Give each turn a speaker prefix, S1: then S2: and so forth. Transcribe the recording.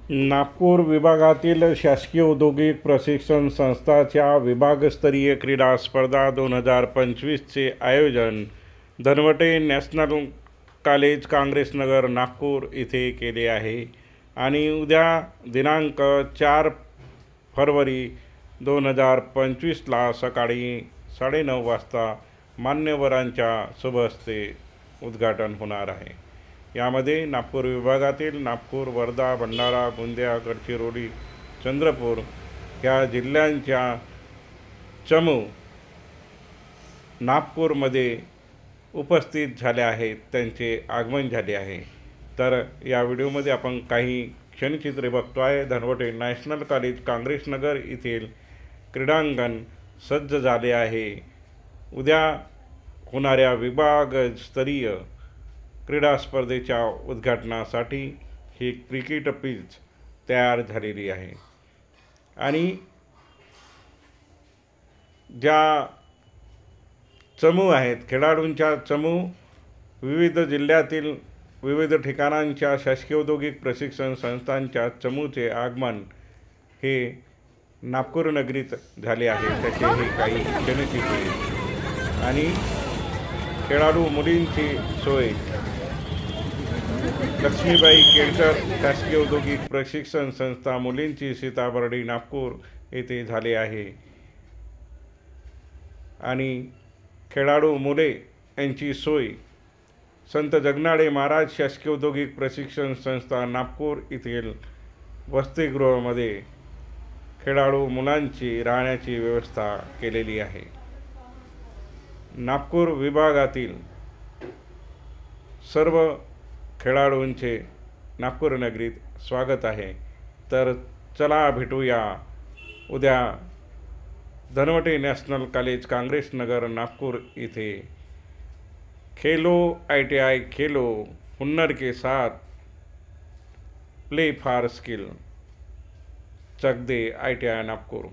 S1: नागपूर विभागातील शासकीय औद्योगिक प्रशिक्षण संस्थाच्या विभागस्तरीय क्रीडा स्पर्धा 2025चे आयोजन धनवटे नॅशनल कॉलेज काँग्रेसनगर नागपूर येथे केले आहे आणि उद्या दिनांक 4 फरवरी 2025ला सकाळी 9:30 वाजता मान्यवरांच्या शुभ हस्ते उद्घाटन होणार आहे। यामध्ये नागपूर विभागातील नागपूर, वर्धा, भंडारा, गोंदिया, गडचिरोली, चंद्रपूर ह्या जिल्ह्यांच्या चमू नागपूरमध्ये उपस्थित झाले आहेत, त्यांचे आगमन झाले आहे। तर या व्हिडिओमध्ये आपण काही क्षणचित्रे बघतो आहे। धनवटे नॅशनल कॉलेज काँग्रेसनगर येथील क्रीडांगण सज्ज झाले आहे। उद्या होणाऱ्या विभागस्तरीय क्रीडा स्पर्धेच्या उद्घाटनासाठी ही क्रिकेट पिच तयार झालेली आहे आणि ज्या चमू आहेत, खेळाडूंच्या चमू विविध जिल्ह्यातील विविध ठिकाणांच्या शासकीय औद्योगिक प्रशिक्षण संस्थांच्या चमूचे आगमन हे नागपूर नगरीत झाले आहे। त्याचे हे काही क्षणचित्रे आणि खेळाडू मुलींची सोय लक्ष्मीबाई केळकर शासकीय औद्योगिक प्रशिक्षण संस्था मुलींची सीताबर्डी नागपूर येथे झाले आहे आणि खेळाडू मुले यांची सोय संत जगनाडे महाराज शासकीय औद्योगिक प्रशिक्षण संस्था नागपूर येथील वसतिगृहामध्ये खेळाडू मुलांची राहण्याची व्यवस्था केलेली आहे। नागपूर विभागातील सर्व खेळाडूंचे नागपूर नगरीत स्वागत आहे। तर चला भेटूया उद्या धनवटे नॅशनल कॉलेज काँग्रेसनगर नागपूर येथे खेलो ITI खेलो हुन्नर के साथ प्ले फॉर स्किल चक दे ITI नागपूर।